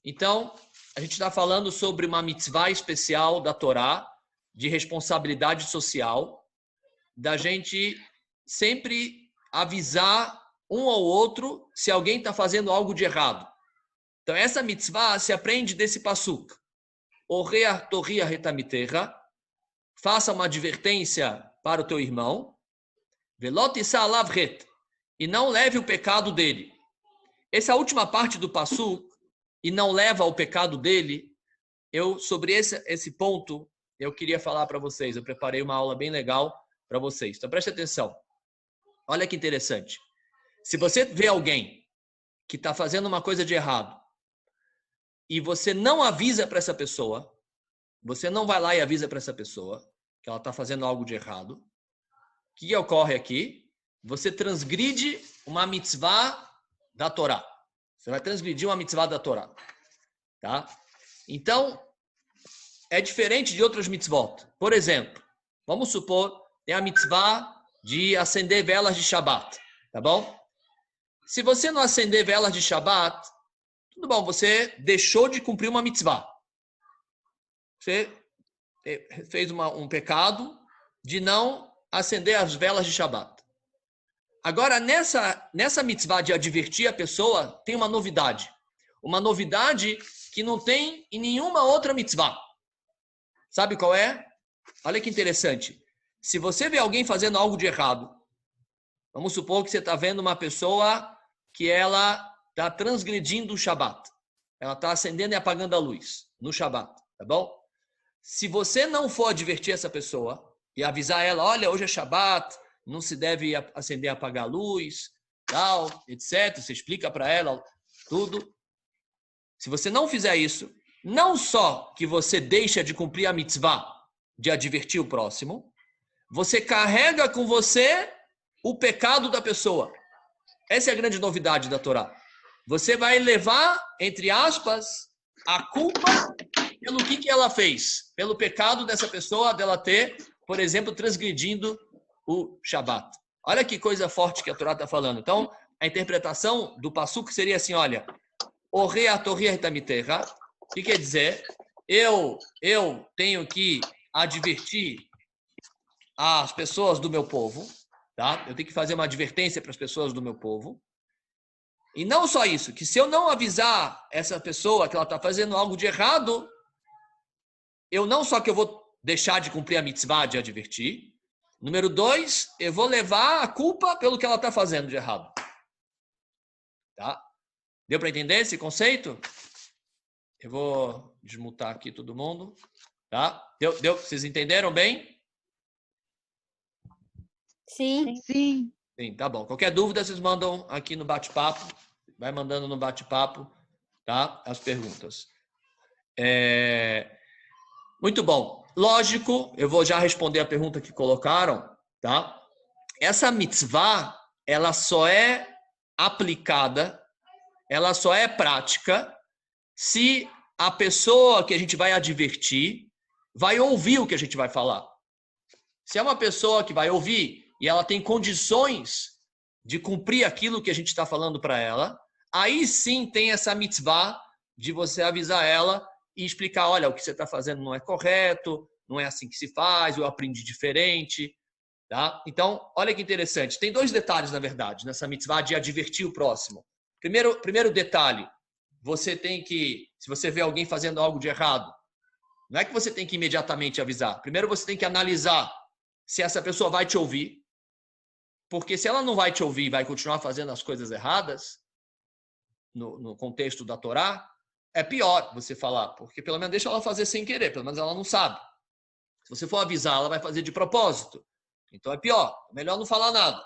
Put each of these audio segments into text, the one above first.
Então, a gente está falando sobre uma mitzvah especial da Torá, de responsabilidade social, da gente sempre avisar um ao outro se alguém está fazendo algo de errado. Então, essa mitzvah se aprende desse passuk. Orea torria retamiterra, faça uma advertência para o teu irmão, velot isalav ret, e não leve o pecado dele. Essa última parte do passuk, e não leva ao pecado dele, sobre esse ponto, eu queria falar para vocês. Eu preparei uma aula bem legal para vocês. Então, preste atenção. Olha que interessante. Se você vê alguém que está fazendo uma coisa de errado e você não avisa para essa pessoa, você não vai lá e avisa para essa pessoa que ela está fazendo algo de errado, o que ocorre aqui? Você transgride uma mitzvah da Torá. Você vai transgredir uma mitzvah da Torá. Tá? Então, é diferente de outras mitzvot. Por exemplo, vamos supor, tem a mitzvah de acender velas de Shabat. Tá bom? Se você não acender velas de Shabat, tudo bom, você deixou de cumprir uma mitzvah. Você fez um pecado de não acender as velas de Shabat. Agora, nessa mitzvah de advertir a pessoa, tem uma novidade. Uma novidade que não tem em nenhuma outra mitzvah. Sabe qual é? Olha que interessante. Se você vê alguém fazendo algo de errado, vamos supor que você está vendo uma pessoa que ela está transgredindo o Shabat. Ela está acendendo e apagando a luz no Shabat, tá bom? Se você não for advertir essa pessoa e avisar ela, olha, hoje é Shabat, não se deve acender e apagar a luz, tal, etc. Você explica para ela tudo. Se você não fizer isso, não só que você deixa de cumprir a mitzvah de advertir o próximo, você carrega com você o pecado da pessoa. Essa é a grande novidade da Torá. Você vai levar, entre aspas, a culpa pelo que ela fez, pelo pecado dessa pessoa, dela ter, por exemplo, transgredindo o Shabat. Olha que coisa forte que a Torá está falando. Então, a interpretação do passuk seria assim, olha, Orea torria retamiterra, o que quer dizer? Eu tenho que advertir as pessoas do meu povo, tá? Eu tenho que fazer uma advertência para as pessoas do meu povo. E não só isso, que se eu não avisar essa pessoa que ela está fazendo algo de errado, eu não só que eu vou deixar de cumprir a mitzvah de advertir, número 2, eu vou levar a culpa pelo que ela está fazendo de errado. Tá? Deu para entender esse conceito? Eu vou desmutar aqui todo mundo. Tá? Deu? Vocês entenderam bem? Sim. Sim. Sim, tá bom. Qualquer dúvida, vocês mandam aqui no bate-papo. Vai mandando no bate-papo, tá? As perguntas. Muito bom. Lógico, eu vou já responder a pergunta que colocaram, tá? Essa mitzvah, ela só é aplicada, ela só é prática se a pessoa que a gente vai advertir vai ouvir o que a gente vai falar. Se é uma pessoa que vai ouvir e ela tem condições de cumprir aquilo que a gente está falando para ela, aí sim tem essa mitzvah de você avisar ela e explicar, olha, o que você está fazendo não é correto, não é assim que se faz, eu aprendi diferente. Tá? Então, olha que interessante. Tem 2 detalhes, na verdade, nessa mitzvah de advertir o próximo. Primeiro detalhe, você tem que, se você vê alguém fazendo algo de errado, não é que você tem que imediatamente avisar. Primeiro você tem que analisar se essa pessoa vai te ouvir, porque se ela não vai te ouvir e vai continuar fazendo as coisas erradas, no contexto da Torá, é pior você falar, porque pelo menos deixa ela fazer sem querer, pelo menos ela não sabe. Se você for avisar, ela vai fazer de propósito. Então é pior, melhor não falar nada.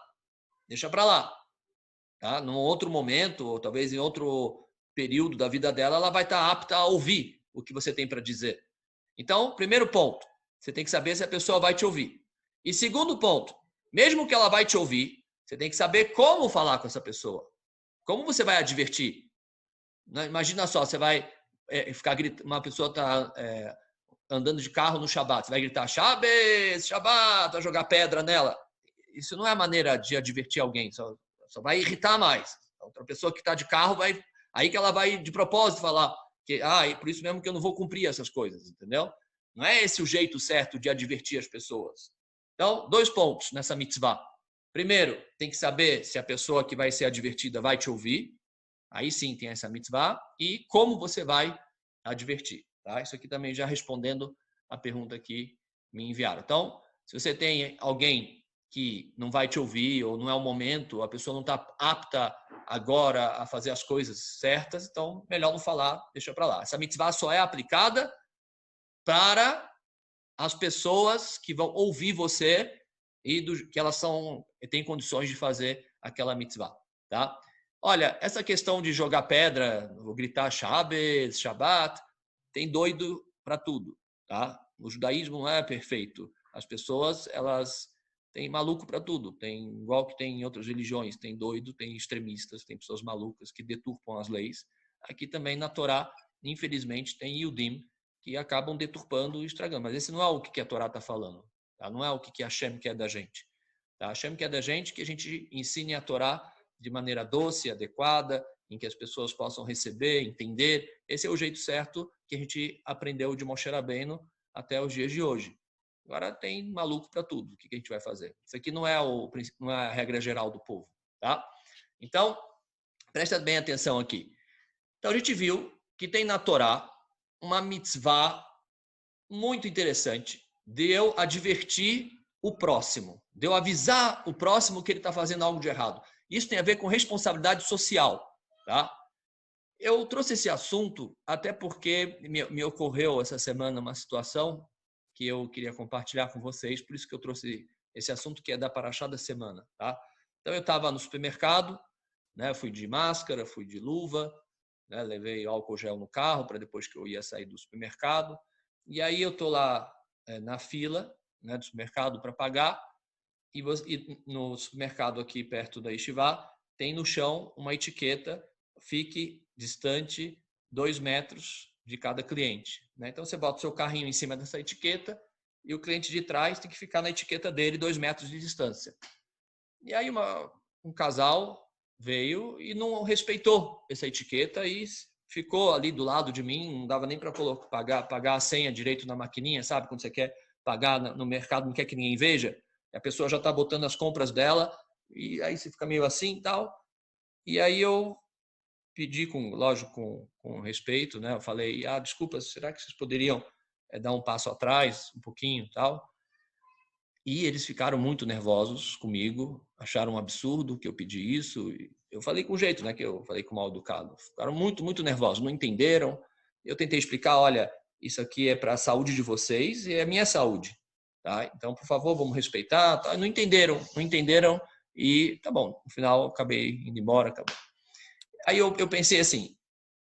Deixa para lá. Tá? Num outro momento, ou talvez em outro período da vida dela, ela vai estar apta a ouvir o que você tem para dizer. Então, primeiro ponto, você tem que saber se a pessoa vai te ouvir. E segundo ponto, mesmo que ela vai te ouvir, você tem que saber como falar com essa pessoa. Como você vai advertir? Imagina só, você vai ficar gritando, uma pessoa está andando de carro no Shabat, você vai gritar, Shabbos, Shabat, vai jogar pedra nela. Isso não é a maneira de advertir alguém, só vai irritar mais. A outra pessoa que está de carro, aí que ela vai de propósito falar, E por isso mesmo que eu não vou cumprir essas coisas, entendeu? Não é esse o jeito certo de advertir as pessoas. Então, 2 pontos nessa mitzvah. Primeiro, tem que saber se a pessoa que vai ser advertida vai te ouvir. Aí sim tem essa mitzvah. E como você vai advertir. Tá? Isso aqui também já respondendo a pergunta que me enviaram. Então, se você tem alguém que não vai te ouvir ou não é o momento, a pessoa não está apta agora a fazer as coisas certas, então melhor não falar, deixa para lá. Essa mitzvah só é aplicada para as pessoas que vão ouvir você e que elas têm condições de fazer aquela mitzvah, tá? Olha, essa questão de jogar pedra, vou gritar Shabbos, Shabbat, tem doido para tudo, tá? O judaísmo não é perfeito. As pessoas, elas têm maluco para tudo. Tem, igual que tem em outras religiões, tem doido, tem extremistas, tem pessoas malucas que deturpam as leis. Aqui também na Torá, infelizmente, tem Yudim que acabam deturpando e estragando. Mas esse não é o que a Torá está falando. Tá? Não é o que a Hashem quer da gente. Tá? A Hashem quer da gente que a gente ensine a Torá de maneira doce, adequada, em que as pessoas possam receber, entender. Esse é o jeito certo que a gente aprendeu de Moshe Rabbeinu até os dias de hoje. Agora tem maluco para tudo. O que a gente vai fazer? Isso aqui não é a regra geral do povo. Tá? Então, presta bem atenção aqui. Então, a gente viu que tem na Torá uma mitzvah muito interessante de eu advertir o próximo, de eu avisar o próximo que ele está fazendo algo de errado. Isso tem a ver com responsabilidade social, tá? Eu trouxe esse assunto até porque me ocorreu essa semana uma situação que eu queria compartilhar com vocês, por isso que eu trouxe esse assunto que é da Parashá da semana, tá? Então eu estava no supermercado, né? Fui de máscara, fui de luva, né? Levei álcool gel no carro para depois que eu ia sair do supermercado. E aí eu tô lá na fila, né, do supermercado para pagar. E no supermercado aqui perto da Yeshiva, tem no chão uma etiqueta, fique distante 2 metros de cada cliente. Né? Então você bota o seu carrinho em cima dessa etiqueta e o cliente de trás tem que ficar na etiqueta dele 2 metros de distância. E aí um casal veio e não respeitou essa etiqueta e ficou ali do lado de mim, não dava nem para pagar a senha direito na maquininha, sabe? Quando você quer pagar no mercado, não quer que ninguém veja, a pessoa já está botando as compras dela e aí você fica meio assim e tal. E aí eu pedi, lógico, com respeito, né? Eu falei, desculpa, será que vocês poderiam dar um passo atrás, um pouquinho e tal? E eles ficaram muito nervosos comigo, acharam um absurdo que eu pedi isso. Eu falei com jeito, né? Que eu falei com mal educado. Ficaram muito, muito nervosos, não entenderam. Eu tentei explicar, olha, isso aqui é para a saúde de vocês e é a minha saúde, tá? Então, por favor, vamos respeitar. Tá? Não entenderam e tá bom. No final, acabei indo embora, acabou. Aí eu pensei assim,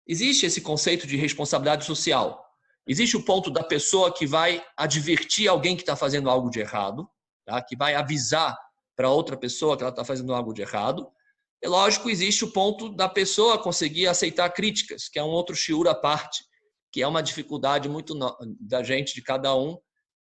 existe esse conceito de responsabilidade social. Existe o ponto da pessoa que vai advertir alguém que está fazendo algo de errado, tá? Que vai avisar para outra pessoa que ela está fazendo algo de errado. E, lógico, existe o ponto da pessoa conseguir aceitar críticas, que é um outro shiur à parte, que é uma dificuldade muito da gente, de cada um,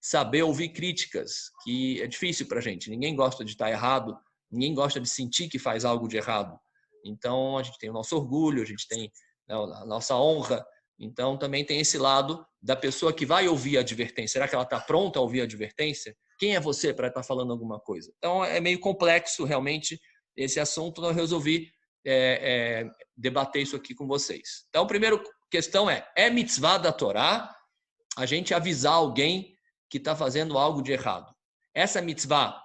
saber ouvir críticas, que é difícil para a gente. Ninguém gosta de estar errado, ninguém gosta de sentir que faz algo de errado. Então, a gente tem o nosso orgulho, a gente tem a nossa honra. Então, também tem esse lado da pessoa que vai ouvir a advertência. Será que ela está pronta a ouvir a advertência? Quem é você para estar falando alguma coisa? Então, é meio complexo, realmente, esse assunto. Eu resolvi debater isso aqui com vocês. Então, a primeira questão é mitzvah da Torá a gente avisar alguém que está fazendo algo de errado? Essa mitzvah,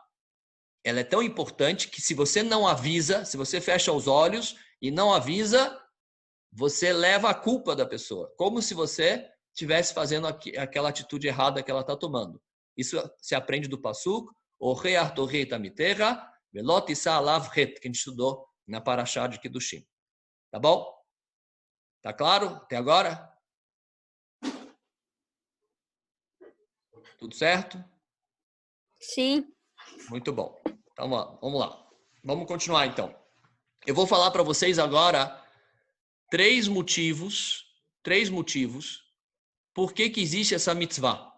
ela é tão importante que se você não avisa, se você fecha os olhos e não avisa, você leva a culpa da pessoa, como se você estivesse fazendo aquela atitude errada que ela está tomando. Isso se aprende do Pasuk, que a gente estudou na Parashá de Kedushim. Tá bom? Tá claro até agora? Tudo certo? Sim. Muito bom. Então, vamos lá. Vamos continuar, então. Eu vou falar para vocês agora três motivos por que existe essa mitzvah.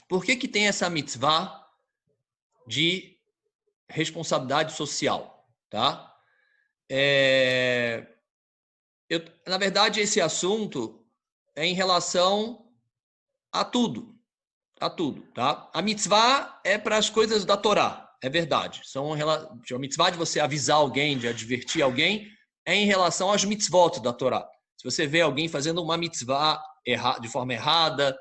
Por que tem essa mitzvah de responsabilidade social, tá? Na verdade, esse assunto é em relação a tudo. A tudo, tá? A mitzvah é para as coisas da Torá, é verdade. A mitzvah de você avisar alguém, de advertir alguém, é em relação às mitzvot da Torá. Se você vê alguém fazendo uma mitzvah de forma errada,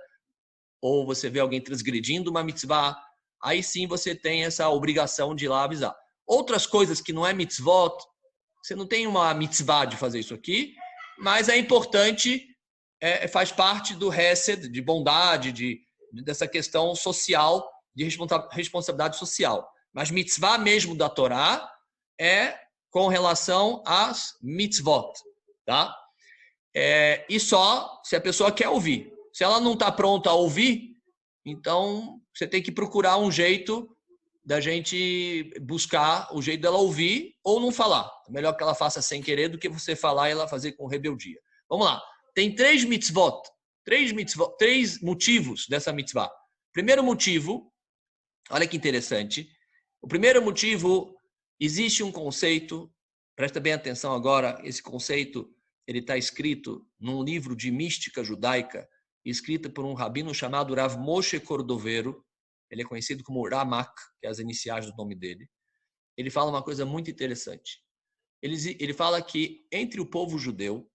ou você vê alguém transgredindo uma mitzvah, aí sim você tem essa obrigação de ir lá avisar. Outras coisas que não é mitzvot, você não tem uma mitzvah de fazer isso aqui, mas é importante, faz parte do hesed, de bondade, dessa questão social, de responsabilidade social. Mas mitzvah mesmo da Torá é com relação às mitzvot, tá? E só se a pessoa quer ouvir. Se ela não está pronta a ouvir, então você tem que procurar um jeito da gente buscar o jeito dela ouvir ou não falar. É melhor que ela faça sem querer do que você falar e ela fazer com rebeldia. Vamos lá. Tem três motivos dessa mitzvah. Primeiro motivo, olha que interessante. O primeiro motivo, existe um conceito, presta bem atenção agora, esse conceito ele está escrito num livro de mística judaica, escrito por um rabino chamado Rav Moshe Cordovero. Ele é conhecido como Ramak, que é as iniciais do nome dele. Ele fala uma coisa muito interessante. Ele fala que entre o povo judeu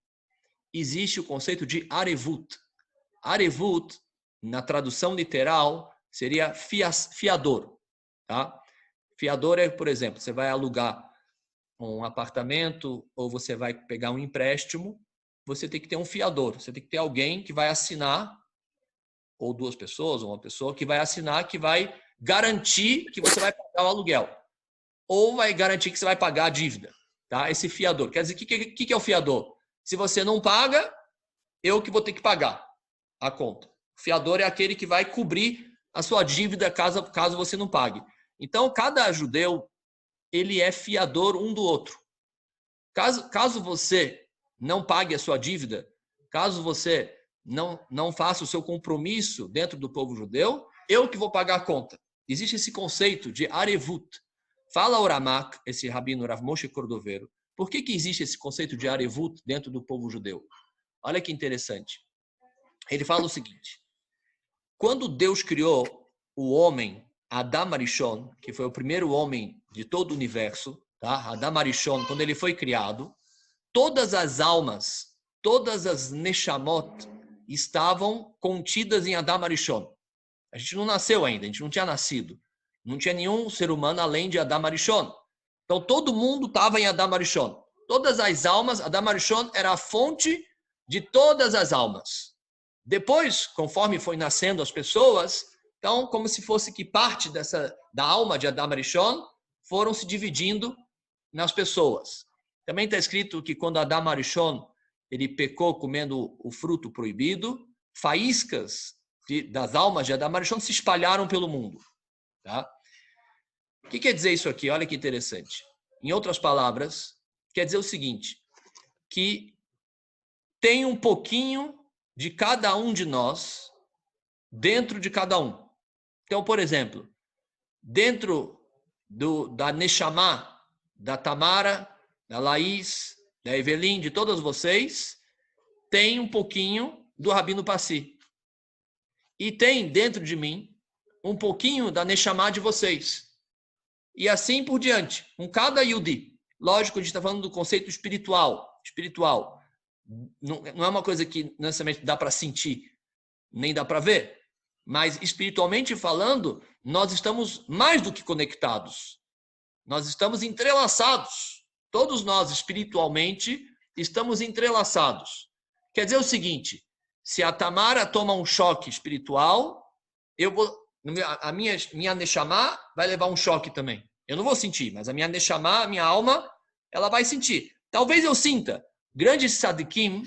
existe o conceito de arevut. Arevut, na tradução literal, seria fiador. Tá? Fiador é, por exemplo, você vai alugar um apartamento ou você vai pegar um empréstimo, você tem que ter um fiador. Você tem que ter alguém que vai assinar, ou duas pessoas, ou uma pessoa que vai assinar, que vai garantir que você vai pagar o aluguel. Ou vai garantir que você vai pagar a dívida. Tá? Esse fiador. Quer dizer, o que é o fiador? Se você não paga, eu que vou ter que pagar a conta. O fiador é aquele que vai cobrir a sua dívida caso você não pague. Então, cada judeu, ele é fiador um do outro. Caso você não pague a sua dívida, caso você não faça o seu compromisso dentro do povo judeu, eu que vou pagar a conta. Existe esse conceito de arevut. Fala o Ramak, esse rabino Rav Moshe Cordovero, por que existe esse conceito de arevut dentro do povo judeu? Olha que interessante. Ele fala o seguinte: quando Deus criou o homem, Adam Arishon, que foi o primeiro homem de todo o universo, tá? Adam Arishon, quando ele foi criado, todas as almas, todas as neshamot estavam contidas em Adam Arishon. A gente não nasceu ainda, a gente não tinha nascido. Não tinha nenhum ser humano além de Adam Arishon. Então todo mundo estava em Adam Arishon. Todas as almas, Adam Arishon era a fonte de todas as almas. Depois, conforme foi nascendo as pessoas, então como se fosse que parte da alma de Adam Arishon foram se dividindo nas pessoas. Também está escrito que quando Adam Arishon ele pecou comendo o fruto proibido, faíscas das almas de Adam Arishon se espalharam pelo mundo. Tá? O que quer dizer isso aqui? Olha que interessante. Em outras palavras, quer dizer o seguinte, que tem um pouquinho de cada um de nós dentro de cada um. Então, por exemplo, dentro da Neshama, da Tamara, da Laís, da Evelyn, de todas vocês, tem um pouquinho do Rabino Passi. E tem dentro de mim um pouquinho da Neshama de vocês. E assim por diante, com cada Yudi. Lógico, a gente está falando do conceito espiritual. Não é uma coisa que necessariamente dá para sentir, nem dá para ver. Mas espiritualmente falando, nós estamos mais do que conectados. Nós estamos entrelaçados. Todos nós, espiritualmente, estamos entrelaçados. Quer dizer o seguinte, se a Tamara toma um choque espiritual, a minha Neshama vai levar um choque também. Eu não vou sentir, mas a minha Neshama, a minha alma, ela vai sentir. Talvez eu sinta. Grandes tzadikim,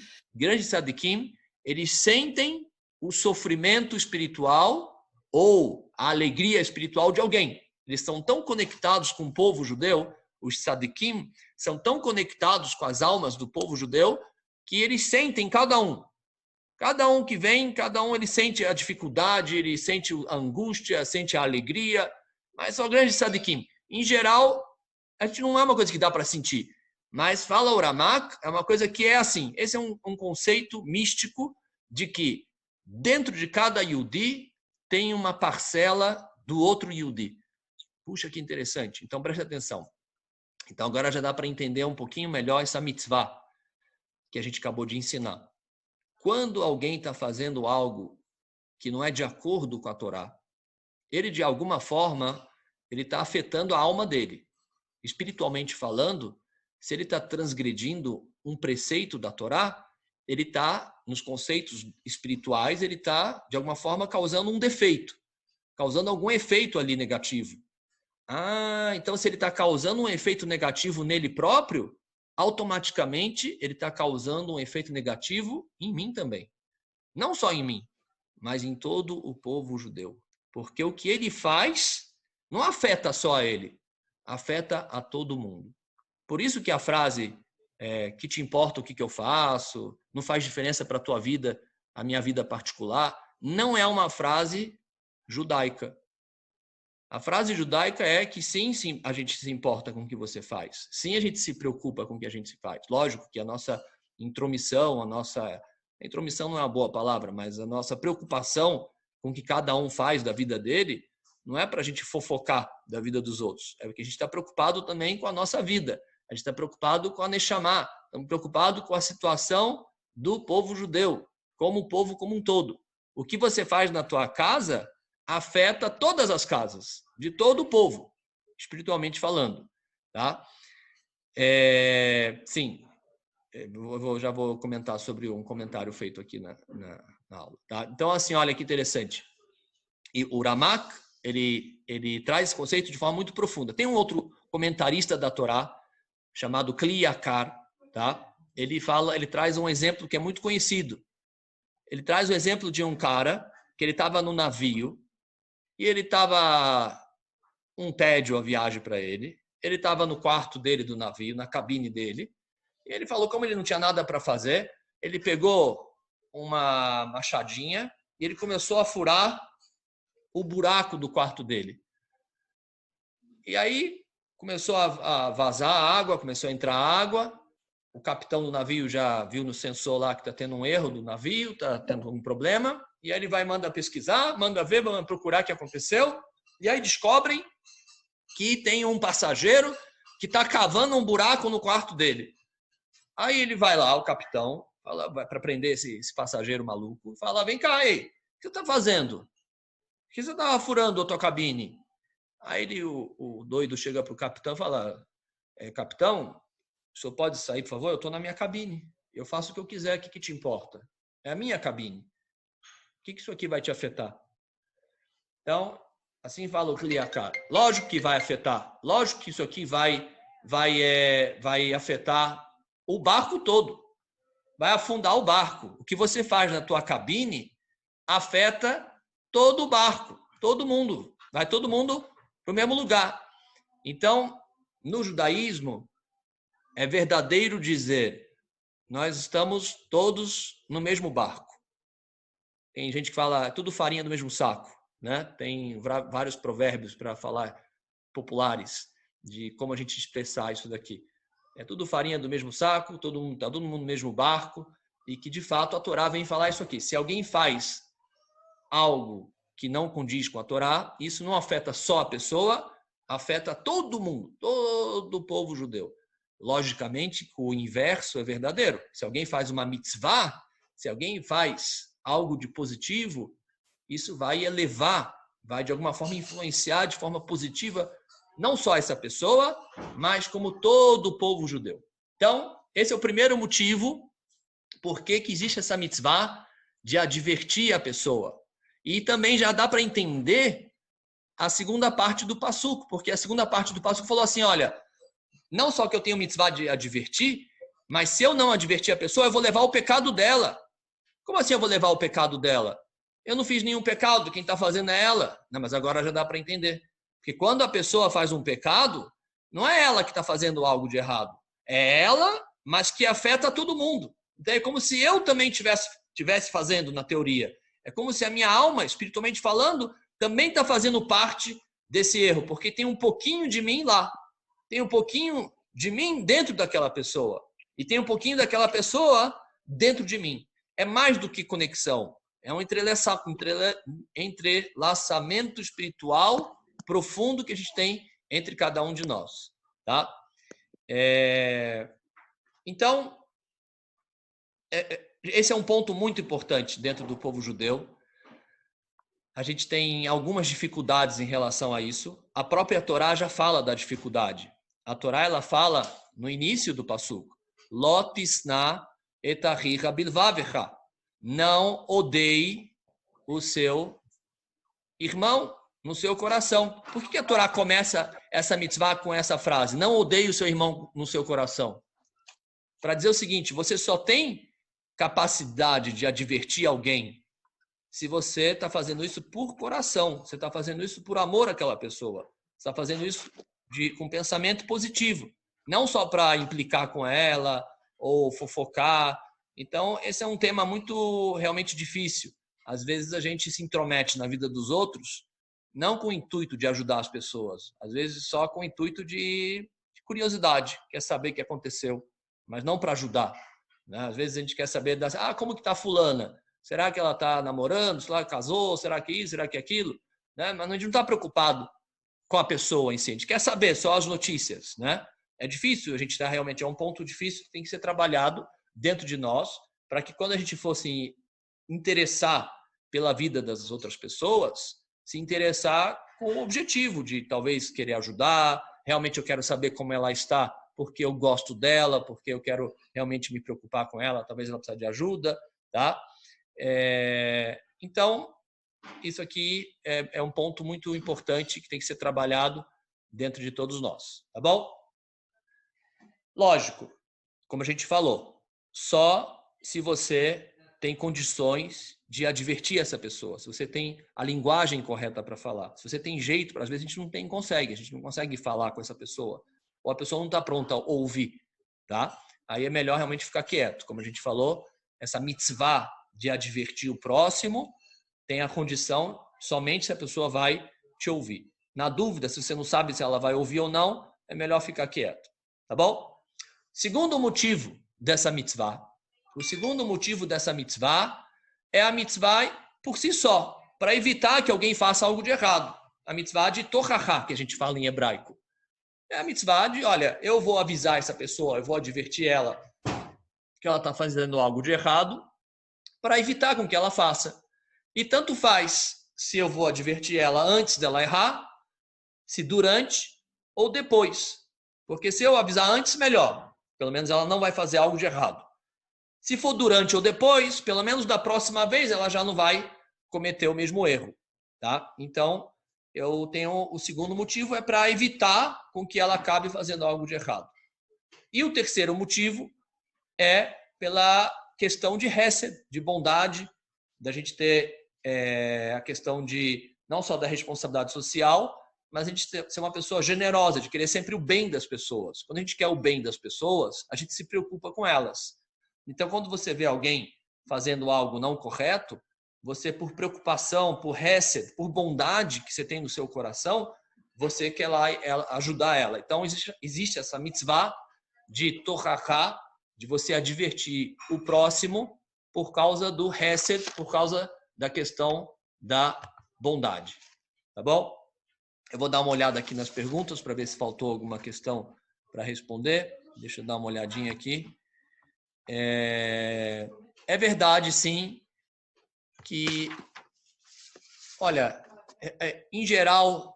eles sentem o sofrimento espiritual ou a alegria espiritual de alguém. Eles são tão conectados com o povo judeu, os tzadikim são tão conectados com as almas do povo judeu, que eles sentem cada um. Cada um que vem, cada um ele sente a dificuldade, ele sente a angústia, sente a alegria, mas são grandes tzadikim. Em geral, a gente não é uma coisa que dá para sentir. Mas fala o Ramak, é uma coisa que é assim. Esse é um conceito místico de que dentro de cada Yehudi tem uma parcela do outro Yehudi. Puxa, que interessante. Então, preste atenção. Então, agora já dá para entender um pouquinho melhor essa mitzvah que a gente acabou de ensinar. Quando alguém está fazendo algo que não é de acordo com a Torá, ele, de alguma forma, ele está afetando a alma dele. Espiritualmente falando, se ele está transgredindo um preceito da Torá, ele está, nos conceitos espirituais, ele está, de alguma forma, causando um defeito, causando algum efeito ali negativo. Então se ele está causando um efeito negativo nele próprio, automaticamente ele está causando um efeito negativo em mim também. Não só em mim, mas em todo o povo judeu. Porque o que ele faz não afeta só a ele, afeta a todo mundo. Por isso que a frase, que te importa o que eu faço, não faz diferença para a tua vida, a minha vida particular, não é uma frase judaica. A frase judaica é que sim, a gente se importa com o que você faz. Sim, a gente se preocupa com o que a gente faz. Lógico que a nossa intromissão, intromissão não é uma boa palavra, mas a nossa preocupação com o que cada um faz da vida dele, não é para a gente fofocar da vida dos outros. É porque a gente está preocupado também com a nossa vida. A gente está preocupado com a Neshama. Estamos preocupados com a situação do povo judeu, como o povo como um todo. O que você faz na tua casa afeta todas as casas, de todo o povo, espiritualmente falando. Tá? Sim, já vou comentar sobre um comentário feito aqui na aula. Tá? Então, assim, olha que interessante. E o Ramak, ele traz esse conceito de forma muito profunda. Tem um outro comentarista da Torá, chamado Kli Yakar, tá? Ele traz um exemplo que é muito conhecido. Ele traz o exemplo de um cara que ele estava no navio e ele estava um tédio a viagem para ele. Ele estava no quarto dele do navio, na cabine dele. E ele falou, como ele não tinha nada para fazer, ele pegou uma machadinha e ele começou a furar o buraco do quarto dele. E aí começou a vazar água, começou a entrar água. O capitão do navio já viu no sensor lá que está tendo um erro do navio, está tendo um problema. E aí ele manda pesquisar, manda ver, manda procurar o que aconteceu. E aí descobrem que tem um passageiro que está cavando um buraco no quarto dele. Aí ele vai lá, o capitão, para prender esse passageiro maluco, fala, vem cá, aí, o que você está fazendo? Por que você estava furando a tua cabine? Aí o doido chega para o capitão e fala, capitão, o senhor pode sair, por favor? Eu estou na minha cabine. Eu faço o que eu quiser, o que te importa? É a minha cabine. O que isso aqui vai te afetar? Então, assim fala o Kli Yakar. Lógico que vai afetar. Lógico que isso aqui vai afetar o barco todo. Vai afundar o barco. O que você faz na tua cabine afeta todo o barco, todo mundo. Vai todo mundo para o mesmo lugar. Então, no judaísmo, é verdadeiro dizer, nós estamos todos no mesmo barco. Tem gente que fala, tudo farinha do mesmo saco, né? Tem vários provérbios para falar populares de como a gente expressar isso daqui. É tudo farinha do mesmo saco, está todo mundo no mesmo barco, e que de fato a Torá vem falar isso aqui. Se alguém faz algo que não condiz com a Torá, isso não afeta só a pessoa, afeta todo mundo, todo o povo judeu. Logicamente, o inverso é verdadeiro. Se alguém faz uma mitzvah, se alguém faz algo de positivo, isso vai elevar, vai de alguma forma influenciar de forma positiva não só essa pessoa, mas como todo o povo judeu. Então, esse é o primeiro motivo por que existe essa mitzvah de advertir a pessoa. E também já dá para entender a segunda parte do passuco, porque a segunda parte do passuco falou assim, olha, não só que eu tenho mitzvah de advertir, mas se eu não advertir a pessoa, eu vou levar o pecado dela. Como assim eu vou levar o pecado dela? Eu não fiz nenhum pecado, quem está fazendo é ela. Não, mas agora já dá para entender. Porque quando a pessoa faz um pecado, não é ela que está fazendo algo de errado. É ela, mas que afeta todo mundo. Então é como se eu também tivesse fazendo na teoria. É como se a minha alma, espiritualmente falando, também está fazendo parte desse erro, porque tem um pouquinho de mim lá. Tem um pouquinho de mim dentro daquela pessoa. E tem um pouquinho daquela pessoa dentro de mim. é mais do que conexão. É um entrelaçamento espiritual profundo que a gente tem entre cada um de nós. Tá? Então, esse é um ponto muito importante dentro do povo judeu. A gente tem algumas dificuldades em relação a isso. A própria Torá já fala da dificuldade. A Torá ela fala no início do passuco: Lo tisna et achicha bilvavecha. Não odeie o seu irmão no seu coração. Por que a Torá começa essa mitzvah com essa frase? Não odeie o seu irmão no seu coração. Para dizer o seguinte: você só tem capacidade de advertir alguém se você está fazendo isso por coração, você está fazendo isso por amor àquela pessoa, você está fazendo isso com pensamento positivo, não só para implicar com ela ou fofocar. Então, esse é um tema muito realmente difícil. Às vezes a gente se intromete na vida dos outros, não com o intuito de ajudar as pessoas, às vezes só com o intuito de curiosidade, quer saber o que aconteceu, mas não para ajudar. Né? Às vezes a gente quer saber, como que está fulana? Será que ela está namorando? Será que casou? Será que isso? Será que aquilo? Né? Mas a gente não está preocupado com a pessoa em si. A gente quer saber só as notícias. Né? É difícil, a gente está realmente, é um ponto difícil que tem que ser trabalhado dentro de nós, para que quando a gente fosse interessar pela vida das outras pessoas, se interessar com o objetivo de talvez querer ajudar, realmente eu quero saber como ela está, porque eu gosto dela, porque eu quero realmente me preocupar com ela, talvez ela precise de ajuda, tá? Então, isso aqui é um ponto muito importante que tem que ser trabalhado dentro de todos nós, tá bom? Lógico, como a gente falou, só se você tem condições de advertir essa pessoa, se você tem a linguagem correta para falar, se você tem jeito, às vezes a gente não consegue falar com essa pessoa, ou a pessoa não está pronta a ouvir, tá? Aí é melhor realmente ficar quieto, como a gente falou, essa mitzvah de advertir o próximo tem a condição somente se a pessoa vai te ouvir. Na dúvida, se você não sabe se ela vai ouvir ou não, é melhor ficar quieto, tá bom? Segundo motivo dessa mitzvah, o segundo motivo dessa mitzvah é a mitzvah por si só, para evitar que alguém faça algo de errado. A mitzvah de tochachá, que a gente fala em hebraico. É a mitzvah de, olha, eu vou avisar essa pessoa, eu vou advertir ela que ela está fazendo algo de errado, para evitar com que ela faça. E tanto faz se eu vou advertir ela antes dela errar, se durante ou depois. Porque se eu avisar antes, melhor. Pelo menos ela não vai fazer algo de errado. Se for durante ou depois, pelo menos da próxima vez ela já não vai cometer o mesmo erro. Tá? Então, eu tenho o segundo motivo é para evitar com que ela acabe fazendo algo de errado. E o terceiro motivo é pela questão de hesed, de bondade, da gente ter a questão de não só da responsabilidade social, mas a gente ser uma pessoa generosa, de querer sempre o bem das pessoas. Quando a gente quer o bem das pessoas, a gente se preocupa com elas. Então, quando você vê alguém fazendo algo não correto, você, por preocupação, por hesed, por bondade que você tem no seu coração, você quer lá ajudar ela. Então, existe essa mitzvah de tochachá, de você advertir o próximo por causa do hesed, por causa da questão da bondade. Tá bom? Eu vou dar uma olhada aqui nas perguntas para ver se faltou alguma questão para responder. Deixa eu dar uma olhadinha aqui. É verdade, sim, que, olha, em geral,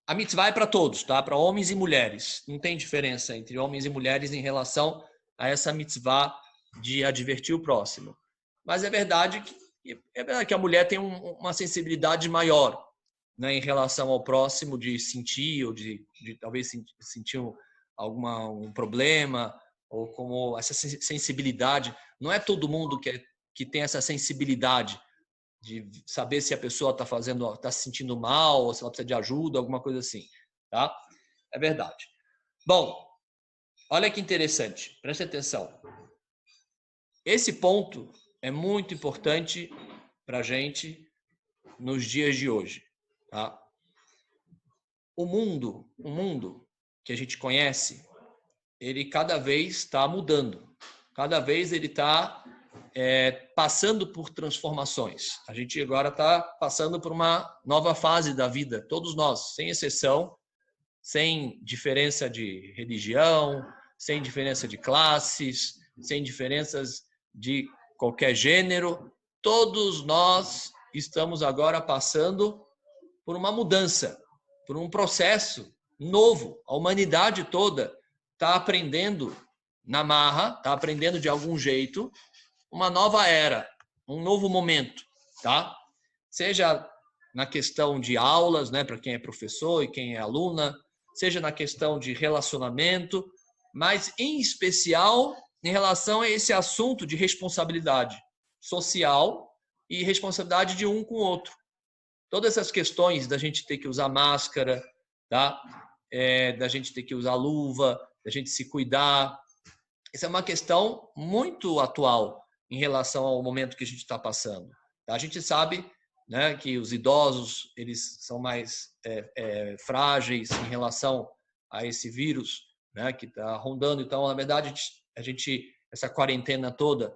a mitzvah é para todos, tá? Para homens e mulheres. Não tem diferença entre homens e mulheres em relação a essa mitzvah de advertir o próximo. Mas é verdade que a mulher tem uma sensibilidade maior, né, em relação ao próximo, de sentir, ou de talvez sentir um problema, ou como essa sensibilidade. Não é todo mundo que tem essa sensibilidade de saber se a pessoa está se sentindo mal, ou se ela precisa de ajuda, alguma coisa assim. Tá? É verdade. Bom, olha que interessante, preste atenção. Esse ponto é muito importante para a gente nos dias de hoje. Tá? O mundo que a gente conhece, ele cada vez está mudando. Cada vez ele está passando por transformações. A gente agora está passando por uma nova fase da vida, todos nós, sem exceção, sem diferença de religião, sem diferença de classes, sem diferenças de qualquer gênero. Todos nós estamos agora passando por uma mudança, por um processo novo. A humanidade toda está aprendendo na marra, está aprendendo de algum jeito uma nova era, um novo momento, tá? Seja na questão de aulas, né, para quem é professor e quem é aluna, seja na questão de relacionamento, mas em especial em relação a esse assunto de responsabilidade social e responsabilidade de um com o outro. Todas essas questões da gente ter que usar máscara, tá? Da gente ter que usar luva, da gente se cuidar. Essa é uma questão muito atual em relação ao momento que a gente está passando. A gente sabe, né, que os idosos eles são mais frágeis em relação a esse vírus, né, que está rondando. Então, na verdade, essa quarentena toda,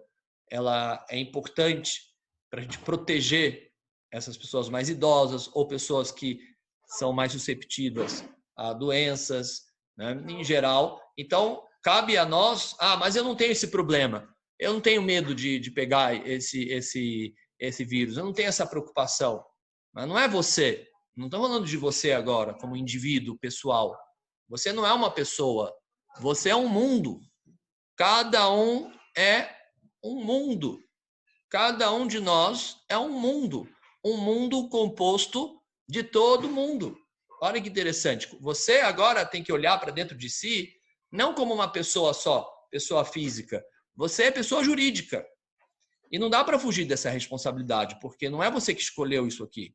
ela é importante para a gente proteger essas pessoas mais idosas ou pessoas que são mais susceptíveis a doenças, né, em geral. Então, cabe a nós, mas eu não tenho esse problema, eu não tenho medo de pegar esse vírus, eu não tenho essa preocupação. Mas não é você, não estou falando de você agora, como indivíduo pessoal. Você não é uma pessoa, você é um mundo. Cada um é um mundo. Cada um de nós é um mundo composto de todo mundo. Olha que interessante. Você agora tem que olhar para dentro de si, não como uma pessoa só, pessoa física. Você é pessoa jurídica. E não dá para fugir dessa responsabilidade, porque não é você que escolheu isso aqui.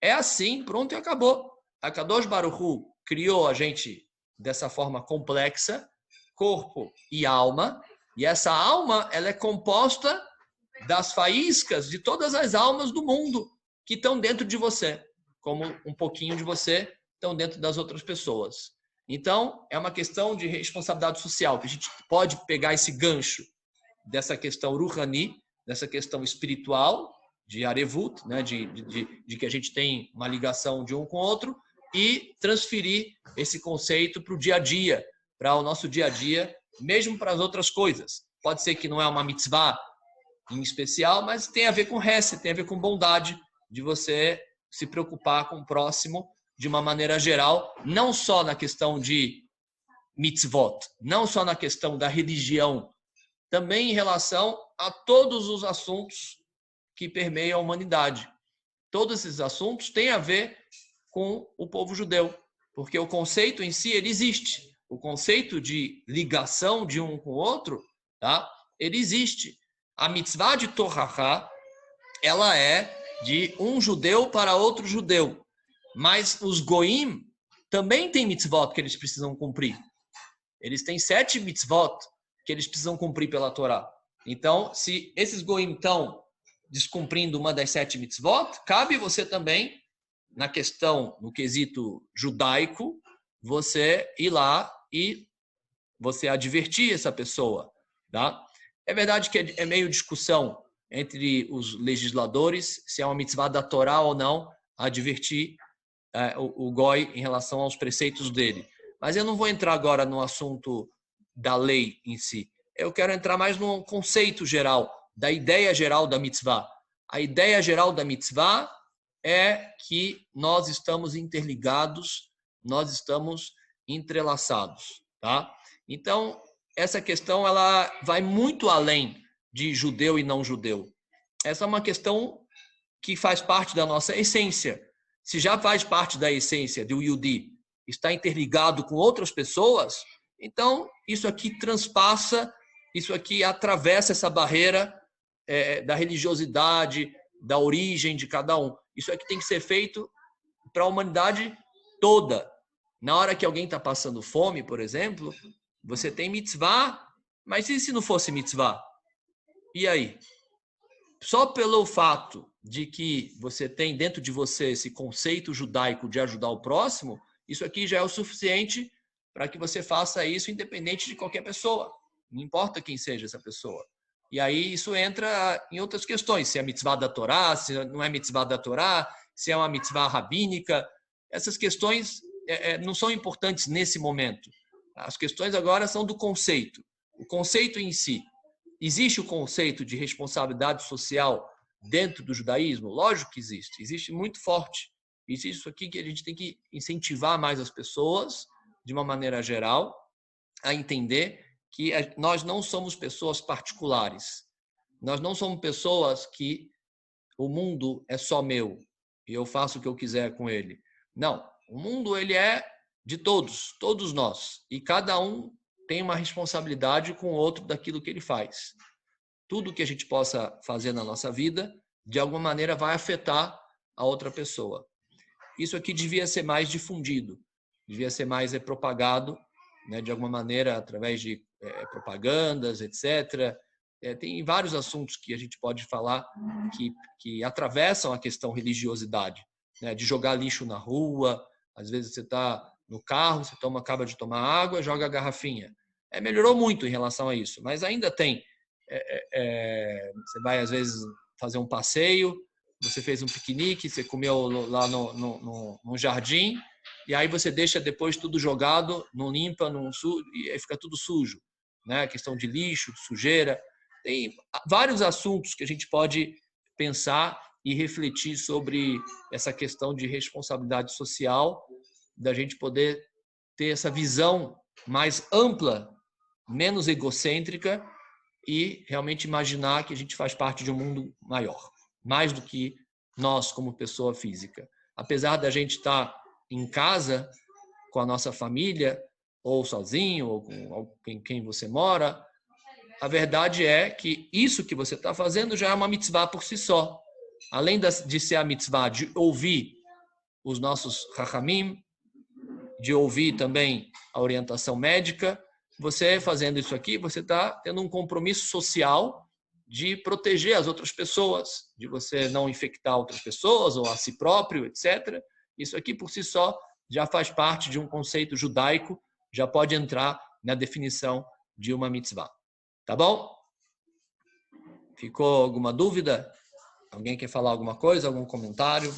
É assim, pronto e acabou. A Kadosh Baruch Hu criou a gente dessa forma complexa, corpo e alma, e essa alma ela é composta das faíscas de todas as almas do mundo que estão dentro de você, como um pouquinho de você estão dentro das outras pessoas. Então, é uma questão de responsabilidade social, que a gente pode pegar esse gancho dessa questão ruhani, dessa questão espiritual, de Arevut, né, de que a gente tem uma ligação de um com o outro, e transferir esse conceito para o dia a dia, para o nosso dia a dia, mesmo para as outras coisas. Pode ser que não é uma mitzvah em especial, mas tem a ver com hesed, tem a ver com bondade, de você se preocupar com o próximo de uma maneira geral, não só na questão de mitzvot, não só na questão da religião, também em relação a todos os assuntos que permeiam a humanidade. Todos esses assuntos têm a ver com o povo judeu, porque o conceito em si, ele existe. O conceito de ligação de um com o outro, tá? Ele existe. A mitzvah de Torahá, ela é de um judeu para outro judeu. Mas os goim também têm mitzvot que eles precisam cumprir. Eles têm 7 mitzvot que eles precisam cumprir pela Torá. Então, se esses goim estão descumprindo uma das 7 mitzvot, cabe você também, na questão, no quesito judaico, você ir lá e você advertir essa pessoa, tá? É verdade que é meio discussão entre os legisladores se é uma mitzvah da Torá ou não advertir o goi em relação aos preceitos dele. Mas eu não vou entrar agora no assunto da lei em si. Eu quero entrar mais no conceito geral, da ideia geral da mitzvah. A ideia geral da mitzvah é que nós estamos interligados, nós estamos entrelaçados, tá? Então, essa questão ela vai muito além de judeu e não judeu. Essa é uma questão que faz parte da nossa essência. Se já faz parte da essência do Yudi, está interligado com outras pessoas, então isso aqui transpassa, isso aqui atravessa essa barreira da religiosidade, da origem de cada um. Isso aqui tem que ser feito para a humanidade toda. Na hora que alguém está passando fome, por exemplo, você tem mitzvah, mas e se não fosse mitzvah? E aí? Só pelo fato de que você tem dentro de você esse conceito judaico de ajudar o próximo, isso aqui já é o suficiente para que você faça isso independente de qualquer pessoa. Não importa quem seja essa pessoa. E aí isso entra em outras questões, se é mitzvah da Torá, se não é mitzvah da Torá, se é uma mitzvah rabínica. Essas questões não são importantes nesse momento. As questões agora são do conceito. O conceito em si. Existe o conceito de responsabilidade social dentro do judaísmo? Lógico que existe. Existe muito forte. Existe isso aqui que a gente tem que incentivar mais as pessoas, de uma maneira geral, a entender que nós não somos pessoas particulares. Nós não somos pessoas que o mundo é só meu e eu faço o que eu quiser com ele. Não, o mundo ele é de todos, todos nós. E cada um tem uma responsabilidade com o outro daquilo que ele faz. Tudo que a gente possa fazer na nossa vida, de alguma maneira, vai afetar a outra pessoa. Isso aqui devia ser mais difundido, devia ser mais propagado, né, de alguma maneira, através de propagandas, etc. Tem vários assuntos que a gente pode falar que atravessam a questão religiosidade, né, de jogar lixo na rua. Às vezes você está no carro, você acaba de tomar água, joga a garrafinha. Melhorou muito em relação a isso, mas ainda tem. Você vai, às vezes, fazer um passeio, você fez um piquenique, você comeu lá no jardim, e aí você deixa depois tudo jogado, não limpa, e aí fica tudo sujo. Né? A questão de lixo, de sujeira. Tem vários assuntos que a gente pode pensar e refletir sobre essa questão de responsabilidade social, da gente poder ter essa visão mais ampla, menos egocêntrica, e realmente imaginar que a gente faz parte de um mundo maior, mais do que nós como pessoa física. Apesar da gente estar em casa com a nossa família, ou sozinho, ou com quem você mora, a verdade é que isso que você está fazendo já é uma mitzvah por si só. Além de ser a mitzvah de ouvir os nossos hachamim, de ouvir também a orientação médica, você fazendo isso aqui, você está tendo um compromisso social de proteger as outras pessoas, de você não infectar outras pessoas ou a si próprio, etc. Isso aqui por si só já faz parte de um conceito judaico, já pode entrar na definição de uma mitzvah. Tá bom? Ficou alguma dúvida? Alguém quer falar alguma coisa, algum comentário?